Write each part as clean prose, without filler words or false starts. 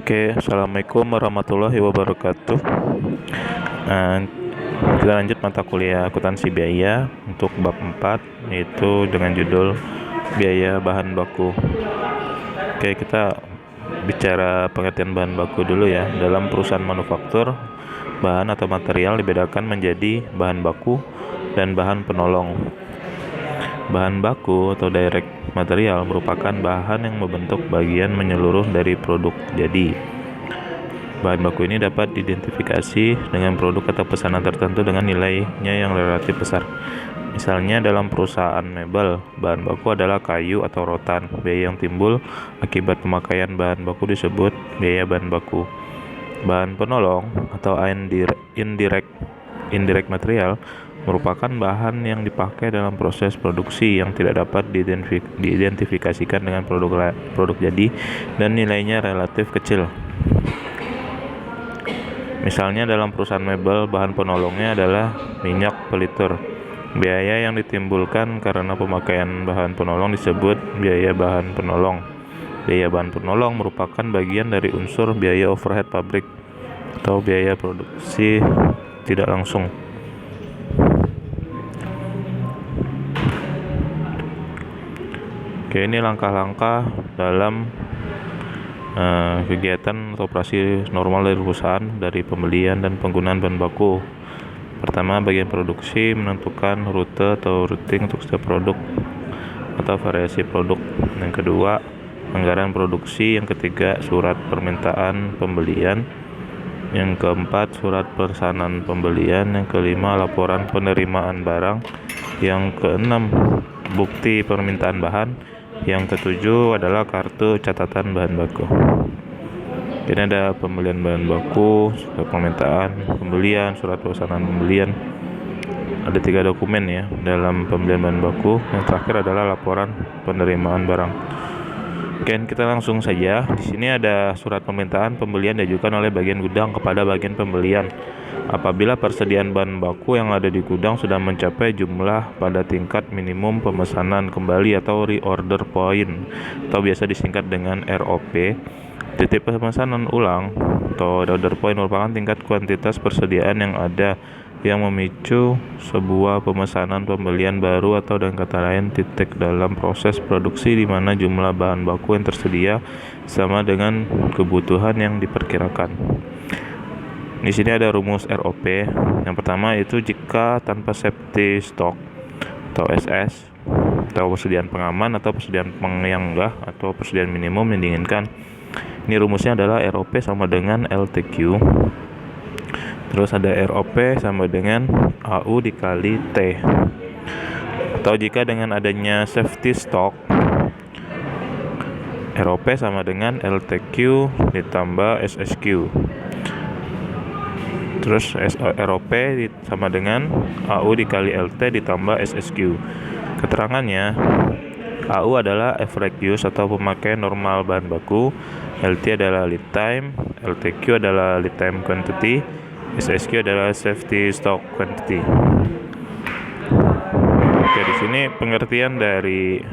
Oke, assalamualaikum warahmatullahi wabarakatuh. Nah, kita lanjut mata kuliah akuntansi biaya untuk bab 4, yaitu dengan judul biaya bahan baku. Oke, kita bicara pengertian bahan baku dulu ya. Dalam perusahaan manufaktur, bahan atau material dibedakan menjadi bahan baku dan bahan penolong. Bahan baku atau direct material merupakan bahan yang membentuk bagian menyeluruh dari produk jadi. Bahan baku ini dapat diidentifikasi dengan produk atau pesanan tertentu dengan nilainya yang relatif besar. Misalnya dalam perusahaan mebel, bahan baku adalah kayu atau rotan. Biaya yang timbul akibat pemakaian bahan baku disebut biaya bahan baku. Bahan penolong atau indirect material merupakan bahan yang dipakai dalam proses produksi yang tidak dapat diidentifikasikan dengan produk jadi dan nilainya relatif kecil. Misalnya dalam perusahaan mebel, bahan penolongnya adalah minyak pelitur. Biaya yang ditimbulkan karena pemakaian bahan penolong disebut biaya bahan penolong. Biaya bahan penolong merupakan bagian dari unsur biaya overhead pabrik atau biaya produksi tidak langsung. Oke, ini langkah-langkah dalam kegiatan atau operasi normal dari perusahaan, dari pembelian dan penggunaan bahan baku. Pertama, bagian produksi menentukan rute atau routing untuk setiap produk atau variasi produk. Yang kedua, anggaran produksi. Yang ketiga, surat permintaan pembelian. Yang keempat, surat pesanan pembelian. Yang kelima, laporan penerimaan barang. Yang keenam, bukti permintaan bahan. Yang ketujuh adalah kartu catatan bahan baku. Ini ada pembelian bahan baku, surat permintaan pembelian, surat pesanan pembelian. Ada 3 dokumen ya dalam pembelian bahan baku. Yang terakhir adalah laporan penerimaan barang. Oke, kita langsung saja. Di sini ada surat permintaan pembelian diajukan oleh bagian gudang kepada bagian pembelian. Apabila persediaan bahan baku yang ada di gudang sudah mencapai jumlah pada tingkat minimum pemesanan kembali atau reorder point atau biasa disingkat dengan ROP, titik pemesanan ulang atau reorder point merupakan tingkat kuantitas persediaan yang ada yang memicu sebuah pemesanan pembelian baru atau dengan kata lain titik dalam proses produksi di mana jumlah bahan baku yang tersedia sama dengan kebutuhan yang diperkirakan. Di sini ada rumus ROP. Yang pertama itu jika tanpa safety stock atau SS atau persediaan pengaman atau persediaan penyanggah atau persediaan minimum yang diinginkan. Ini rumusnya adalah ROP sama dengan LTQ. Terus ada ROP sama dengan AU dikali T. Atau jika dengan adanya safety stock, ROP sama dengan LTQ ditambah SSQ. Terus ROP sama dengan AU dikali LT ditambah SSQ. Keterangannya, AU adalah average use atau pemakaian normal bahan baku, LT adalah lead time, LTQ adalah lead time quantity, SSQ adalah safety stock quantity. Oke, di sini pengertian dari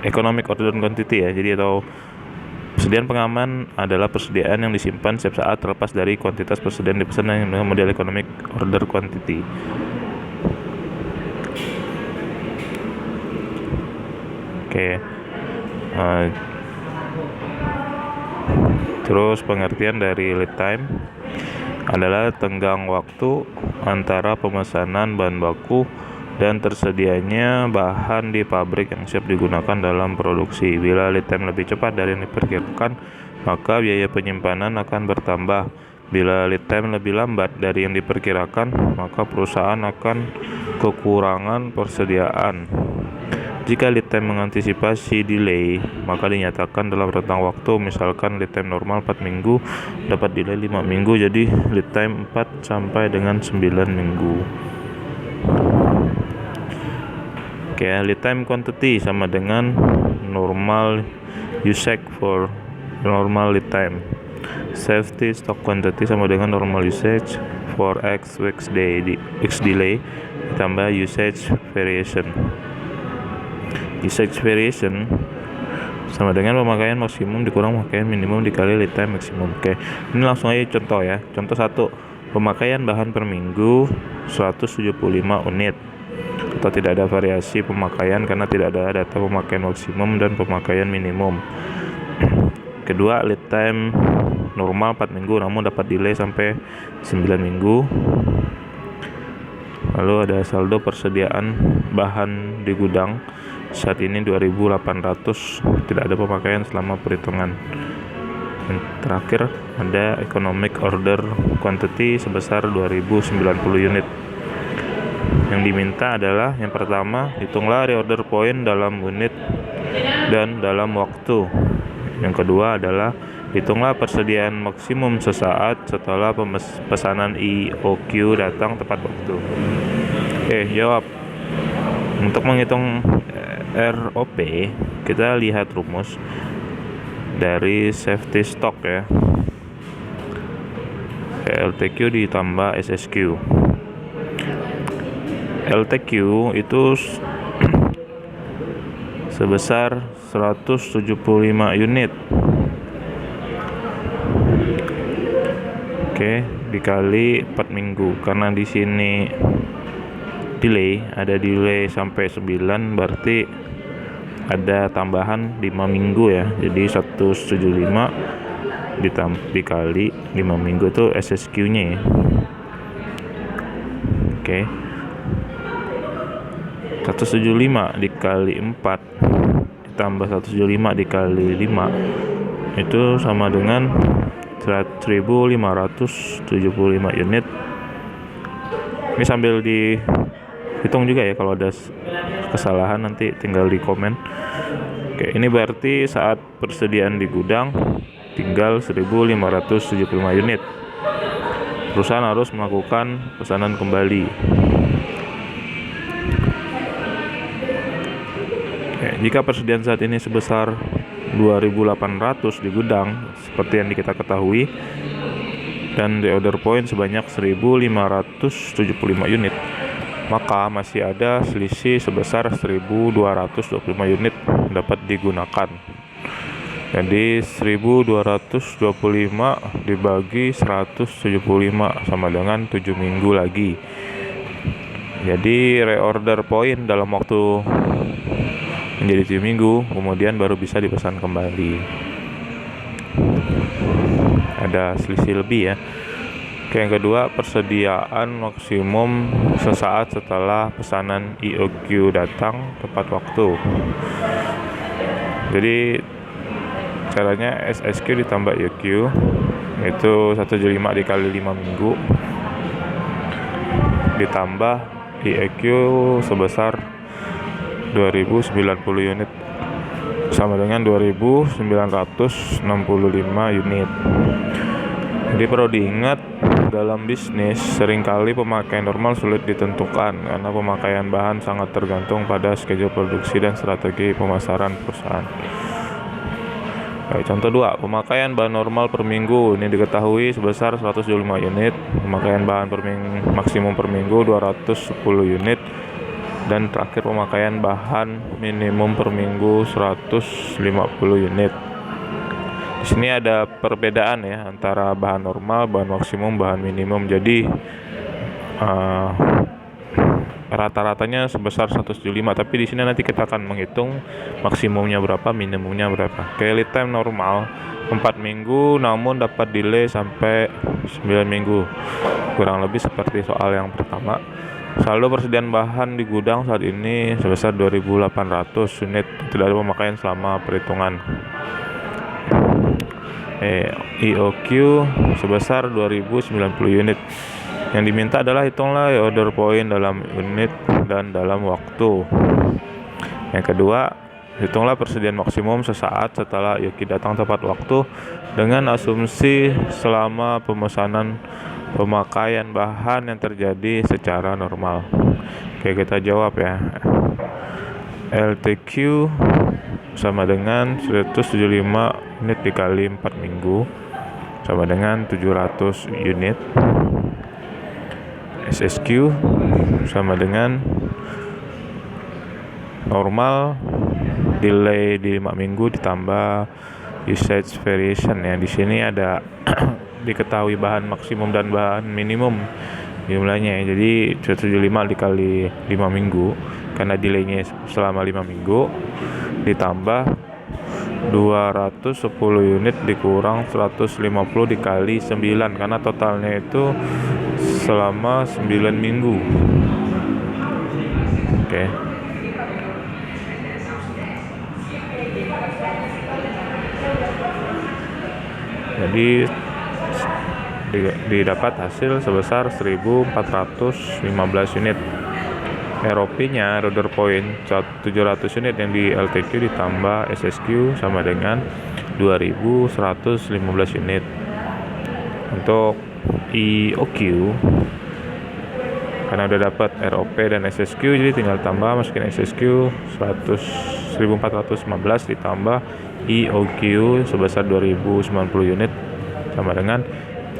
economic order quantity ya. Jadi atau persediaan pengaman adalah persediaan yang disimpan setiap saat terlepas dari kuantitas persediaan dipesan dengan model economic order quantity. Oke. Terus pengertian dari lead time adalah tenggang waktu antara pemesanan bahan baku dan tersedianya bahan di pabrik yang siap digunakan dalam produksi. Bila lead time lebih cepat dari yang diperkirakan, maka biaya penyimpanan akan bertambah. Bila lead time lebih lambat dari yang diperkirakan, maka perusahaan akan kekurangan persediaan. Jika lead time mengantisipasi delay, maka dinyatakan dalam rentang waktu, misalkan lead time normal 4 minggu, dapat delay 5 minggu, jadi lead time 4 sampai dengan 9 minggu. Oke, lead time quantity sama dengan normal usage for normal lead time. Safety stock quantity sama dengan normal usage for X delay ditambah usage variation. Usage variation sama dengan pemakaian maksimum dikurang pemakaian minimum dikali lead time maksimum. Oke, ini langsung aja contoh ya. Contoh 1, pemakaian bahan per minggu 175 unit, atau tidak ada variasi pemakaian karena tidak ada data pemakaian maksimum dan pemakaian minimum. Kedua, lead time normal 4 minggu namun dapat delay sampai 9 minggu. Lalu ada saldo persediaan bahan di gudang saat ini 2.800, tidak ada pemakaian selama perhitungan. Dan terakhir ada economic order quantity sebesar 2.090 unit. Yang diminta adalah yang pertama, hitunglah reorder point dalam unit dan dalam waktu. Yang kedua adalah hitunglah persediaan maksimum sesaat setelah pesanan IOQ datang tepat waktu. Oke, jawab. Untuk menghitung ROP, kita lihat rumus dari safety stock ya. LTQ ditambah SSQ. LTQ itu sebesar 175 unit. Oke, dikali 4 minggu. Karena di sini ada delay sampai 9, berarti ada tambahan 5 minggu ya. Jadi 175 dikali 5 minggu itu SSQ-nya ya. Oke. 175 dikali 4 ditambah 175 dikali 5 itu sama dengan 1.575 unit. Ini sambil dihitung juga ya, kalau ada kesalahan nanti tinggal di komen. Oke, ini berarti saat persediaan di gudang tinggal 1.575 unit. Perusahaan harus melakukan pesanan kembali. Jika persediaan saat ini sebesar 2.800 di gudang seperti yang kita ketahui, dan reorder point sebanyak 1.575 unit, maka masih ada selisih sebesar 1.225 unit dapat digunakan. Jadi 1.225 dibagi 175 sama dengan 7 minggu lagi. Jadi reorder point dalam waktu menjadi 7 minggu, kemudian baru bisa dipesan kembali. Ada selisih lebih ya. Oke, yang kedua, persediaan maksimum sesaat setelah pesanan IOQ datang tepat waktu. Jadi caranya SSQ ditambah IOQ, itu 175 dikali 5 minggu ditambah IOQ sebesar 2.090 unit sama dengan 2.965 unit. Jadi perlu diingat, dalam bisnis seringkali pemakaian normal sulit ditentukan karena pemakaian bahan sangat tergantung pada schedule produksi dan strategi pemasaran perusahaan. Baik, contoh 2, pemakaian bahan normal per minggu ini diketahui sebesar 175 unit, pemakaian bahan maksimum per minggu 210 unit, dan terakhir pemakaian bahan minimum per minggu 150 unit. Di sini ada perbedaan ya antara bahan normal, bahan maksimum, bahan minimum. Jadi rata-ratanya sebesar 175, tapi di sini nanti kita akan menghitung maksimumnya berapa, minimumnya berapa. Kayak lead time normal 4 minggu namun dapat delay sampai 9 minggu. Kurang lebih seperti soal yang pertama. Saldo persediaan bahan di gudang saat ini sebesar 2.800 unit, tidak ada pemakaian selama perhitungan. IOQ sebesar 2.090 unit. Yang diminta adalah hitunglah order point dalam unit dan dalam waktu. Yang kedua, hitunglah persediaan maksimum sesaat setelah IOQ datang tepat waktu dengan asumsi selama pemesanan pemakaian bahan yang terjadi secara normal. Oke, kita jawab ya. LTQ sama dengan 175 unit dikali 4 minggu sama dengan 700 unit. SSQ sama dengan normal delay di 5 minggu ditambah usage variation ya. Di sini ada diketahui bahan maksimum dan bahan minimum jumlahnya ya. Jadi 175 dikali 5 minggu karena delaynya selama 5 minggu ditambah 210 unit dikurang 150 dikali 9 karena totalnya itu selama 9 minggu. Oke. Jadi didapat hasil sebesar 1415 unit. ROP-nya order point 700 unit yang di LTQ ditambah SSQ sama dengan 2115 unit. Untuk EOQ karena udah dapat ROP dan SSQ jadi tinggal tambah masukin SSQ 1415 ditambah EOQ sebesar 2090 unit sama dengan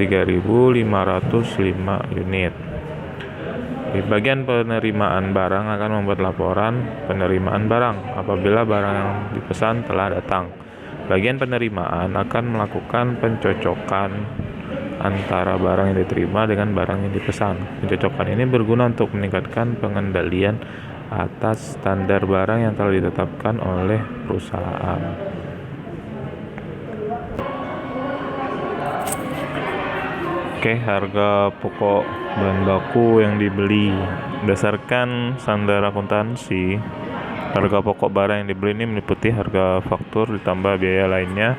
3505 unit. Di bagian penerimaan barang akan membuat laporan penerimaan barang apabila barang yang dipesan telah datang. Bagian penerimaan akan melakukan pencocokan antara barang yang diterima dengan barang yang dipesan. Pencocokan ini berguna untuk meningkatkan pengendalian atas standar barang yang telah ditetapkan oleh perusahaan. Oke, harga pokok bahan baku yang dibeli berdasarkan standar akuntansi. Harga pokok barang yang dibeli ini meliputi harga faktur ditambah biaya lainnya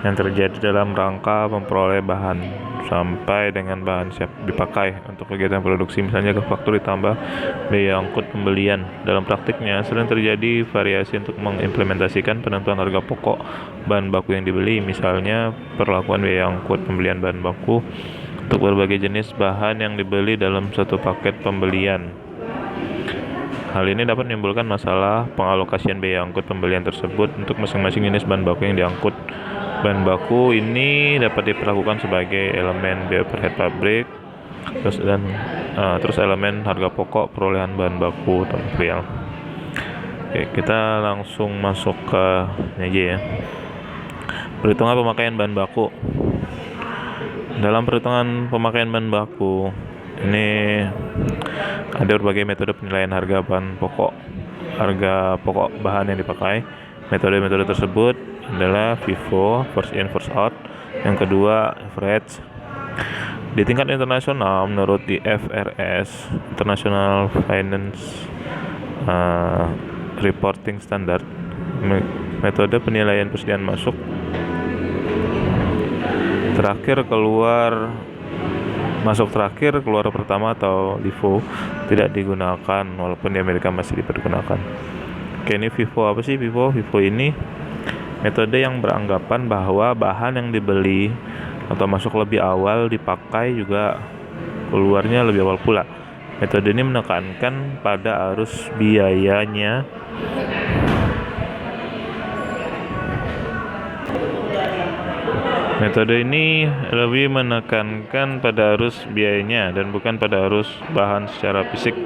yang terjadi dalam rangka memperoleh bahan sampai dengan bahan siap dipakai untuk kegiatan produksi. Misalnya ke faktur ditambah biaya angkut pembelian. Dalam praktiknya sering terjadi variasi untuk mengimplementasikan penentuan harga pokok bahan baku yang dibeli. Misalnya perlakuan biaya angkut pembelian bahan baku untuk berbagai jenis bahan yang dibeli dalam satu paket pembelian. Hal ini dapat menimbulkan masalah pengalokasian biaya angkut pembelian tersebut untuk masing-masing jenis bahan baku yang diangkut. Bahan baku ini dapat diperlakukan sebagai elemen biaya overhead pabrik, terus elemen harga pokok perolehan bahan baku atau material. Oke, kita langsung masuk ke ini aja ya. Perhitungan pemakaian bahan baku. Dalam perhitungan pemakaian bahan baku ini ada berbagai metode penilaian harga bahan pokok. Harga pokok bahan yang dipakai. Metode-metode tersebut adalah FIFO, first in first out. Yang kedua average. Di tingkat internasional menurut di IFRS International Finance Reporting Standard, metode penilaian persediaan masuk terakhir keluar pertama atau LIFO tidak digunakan walaupun di Amerika masih dipergunakan. Oke, ini FIFO apa sih? FIFO ini metode yang beranggapan bahwa bahan yang dibeli atau masuk lebih awal dipakai juga keluarnya lebih awal pula. Metode ini menekankan pada arus biayanya Metode ini lebih menekankan pada arus biayanya dan bukan pada arus bahan secara fisik.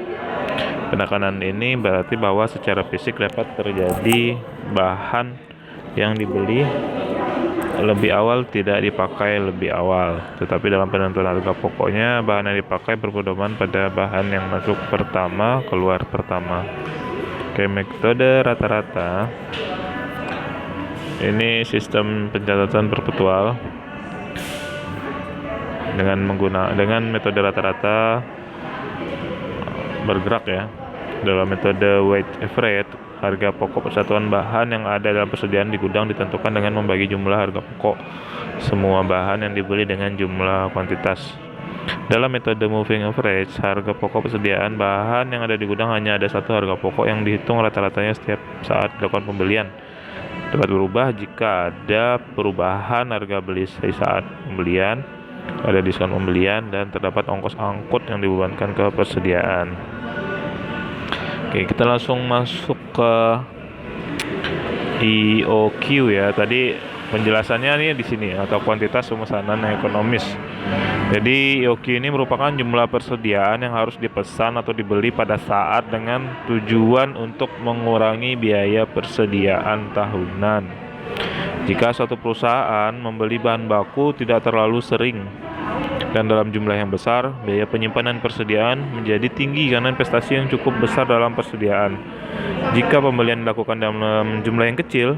Penekanan ini berarti bahwa secara fisik dapat terjadi bahan yang dibeli lebih awal tidak dipakai lebih awal, tetapi dalam penentuan harga pokoknya bahan yang dipakai berpedoman pada bahan yang masuk pertama keluar pertama. Oke, metode rata-rata ini sistem pencatatan perpetual dengan metode rata-rata bergerak ya. Dalam metode weighted average, harga pokok persatuan bahan yang ada dalam persediaan di gudang ditentukan dengan membagi jumlah harga pokok semua bahan yang dibeli dengan jumlah kuantitas. Dalam metode moving average, harga pokok persediaan bahan yang ada di gudang hanya ada satu harga pokok yang dihitung rata-ratanya setiap saat dilakukan pembelian. Dapat berubah jika ada perubahan harga beli saat pembelian, ada diskon pembelian, dan terdapat ongkos angkut yang dibebankan ke persediaan. Oke, kita langsung masuk ke EOQ ya. Tadi Penjelasannya nih di sini atau kuantitas pemesanan yang ekonomis. Jadi IOQ ini merupakan jumlah persediaan yang harus dipesan atau dibeli pada saat dengan tujuan untuk mengurangi biaya persediaan tahunan. Jika suatu perusahaan membeli bahan baku tidak terlalu sering dan dalam jumlah yang besar, biaya penyimpanan persediaan menjadi tinggi karena investasi yang cukup besar dalam persediaan. Jika pembelian dilakukan dalam jumlah yang kecil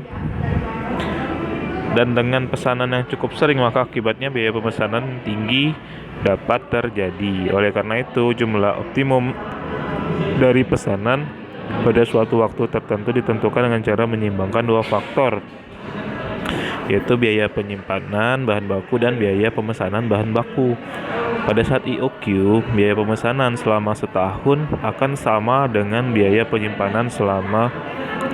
dan dengan pesanan yang cukup sering, maka akibatnya biaya pemesanan tinggi dapat terjadi. Oleh karena itu, jumlah optimum dari pesanan pada suatu waktu tertentu ditentukan dengan cara menyeimbangkan dua faktor, yaitu biaya penyimpanan bahan baku dan biaya pemesanan bahan baku. Pada saat IOQ, biaya pemesanan selama setahun akan sama dengan biaya penyimpanan selama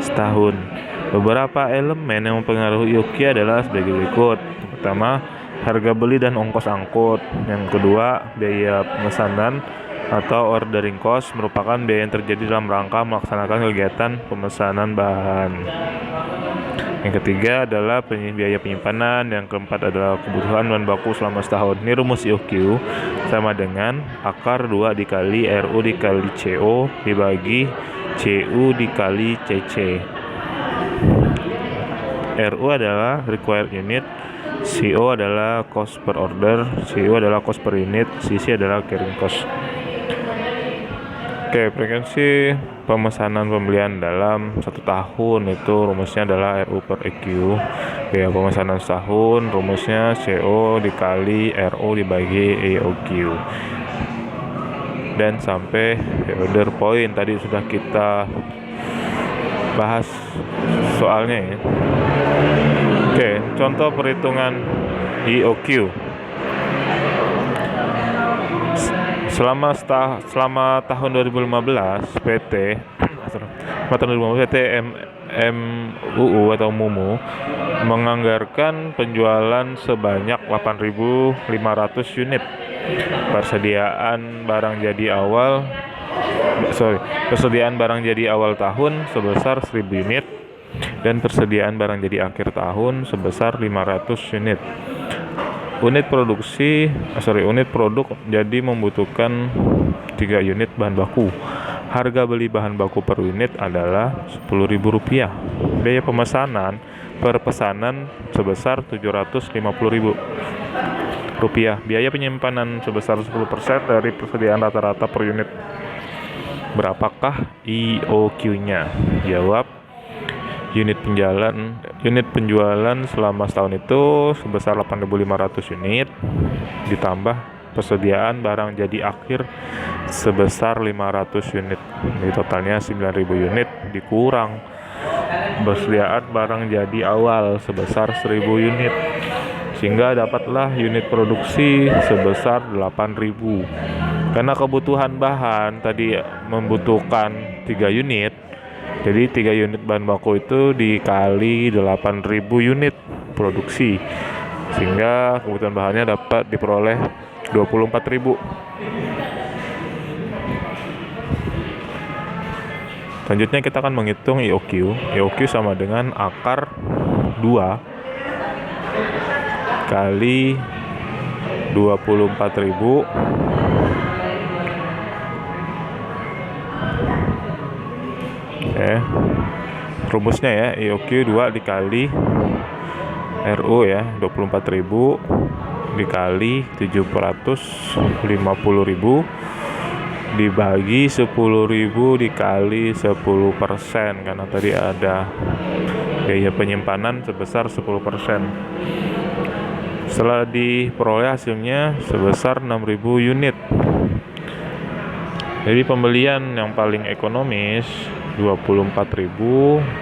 setahun. Beberapa elemen yang mempengaruhi IOQ adalah sebagai berikut. Pertama, harga beli dan ongkos angkut. Yang kedua, biaya pemesanan atau ordering cost merupakan biaya yang terjadi dalam rangka melaksanakan kegiatan pemesanan bahan. Yang ketiga adalah biaya penyimpanan. Yang keempat adalah kebutuhan bahan baku selama setahun. Ini rumus IOQ sama dengan akar 2 dikali RU dikali CO dibagi CU dikali CC. RU adalah required unit, CO adalah cost per order, CU adalah cost per unit, CC adalah carrying cost. Oke, frekuensi pemesanan pembelian dalam 1 tahun itu rumusnya adalah RU per EQ. Biaya pemesanan setahun rumusnya CO dikali RU dibagi EOQ. Dan sampai order point tadi sudah kita bahas soalnya ya. Oke, contoh perhitungan IOQ. Selama tahun 2015 PT MUU atau MUMU menganggarkan penjualan sebanyak 8.500 unit. Persediaan barang jadi awal tahun sebesar 1.000 unit dan persediaan barang jadi akhir tahun sebesar 500 unit. Unit produk jadi membutuhkan 3 unit bahan baku. Harga beli bahan baku per unit adalah Rp10.000. Biaya pemesanan per pesanan sebesar Rp750.000. Biaya penyimpanan sebesar 10% dari persediaan rata-rata per unit. Berapakah IOQ-nya? Jawab, unit penjualan selama setahun itu sebesar 8.500 unit ditambah persediaan barang jadi akhir sebesar 500 unit. Jadi totalnya 9.000 unit dikurang persediaan barang jadi awal sebesar 1.000 unit, sehingga dapatlah unit produksi sebesar 8.000. Karena kebutuhan bahan tadi membutuhkan 3 unit, jadi 3 unit bahan baku itu dikali 8.000 unit produksi, sehingga kebutuhan bahannya dapat diperoleh 24.000. Selanjutnya kita akan menghitung IOQ. IOQ sama dengan akar 2 kali 24.000 rumusnya ya, IOQ 2 dikali RU ya 24.000 dikali 750.000 dibagi 10.000 dikali 10%, karena tadi ada biaya penyimpanan sebesar 10%. Setelah diperoleh hasilnya sebesar 6.000 unit. Jadi pembelian yang paling ekonomis 24.000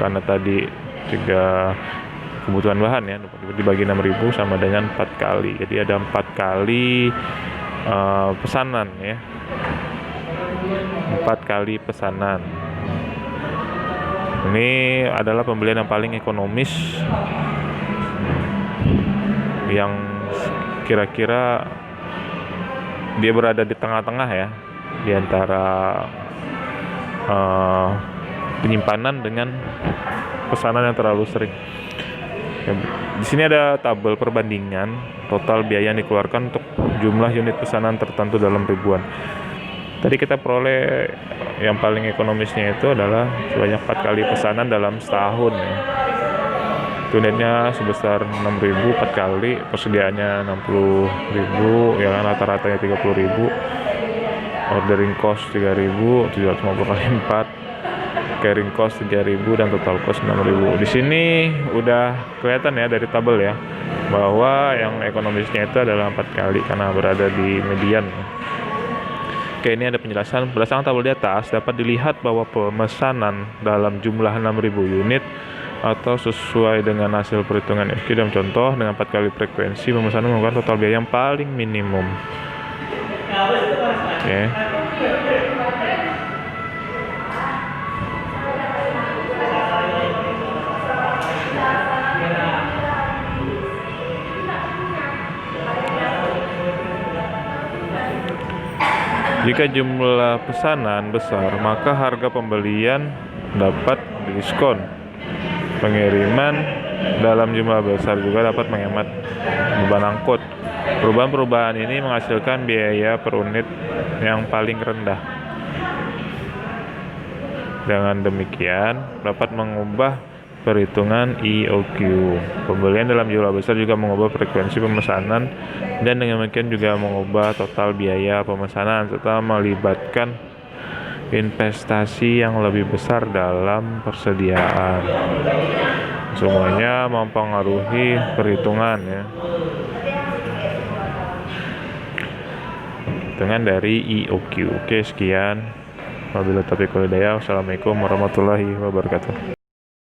karena tadi 3 kebutuhan bahan ya, dibagi 6.000 sama dengan 4 kali. Jadi ada 4 kali pesanan ya. 4 kali pesanan. Ini adalah pembelian yang paling ekonomis, yang kira-kira dia berada di tengah-tengah ya, di antara penyimpanan dengan pesanan yang terlalu sering. Ya, di sini ada tabel perbandingan total biaya yang dikeluarkan untuk jumlah unit pesanan tertentu dalam ribuan. Tadi kita peroleh yang paling ekonomisnya itu adalah sebanyak 4 kali pesanan dalam setahun ya. Unitnya sebesar 6.000 4 kali, persediaannya 60.000 ya kan, rata-ratanya 30.000. Ordering cost 3.750 kali 4, carrying cost 3.000 dan total cost 6.000. Di sini udah kelihatan ya dari tabel ya bahwa yang ekonomisnya itu adalah 4 kali karena berada di median. Oke, ini ada penjelasan. Berdasarkan tabel di atas dapat dilihat bahwa pemesanan dalam jumlah 6.000 unit atau sesuai dengan hasil perhitungan FQ dalam contoh dengan 4 kali frekuensi pemesanan menggunakan total biaya yang paling minimum. Oke. Jika jumlah pesanan besar, maka harga pembelian dapat diskon. Pengiriman dalam jumlah besar juga dapat menghemat beban angkut. Perubahan-perubahan ini menghasilkan biaya per unit yang paling rendah. Dengan demikian, dapat mengubah perhitungan EOQ. Pembelian dalam jumlah besar juga mengubah frekuensi pemesanan dan dengan demikian juga mengubah total biaya pemesanan serta melibatkan investasi yang lebih besar dalam persediaan. Semuanya mempengaruhi perhitungan ya. Perhitungan dari EOQ. Oke, sekian. Wabillahi taufiq wal hidayah. Wassalamualaikum warahmatullahi wabarakatuh.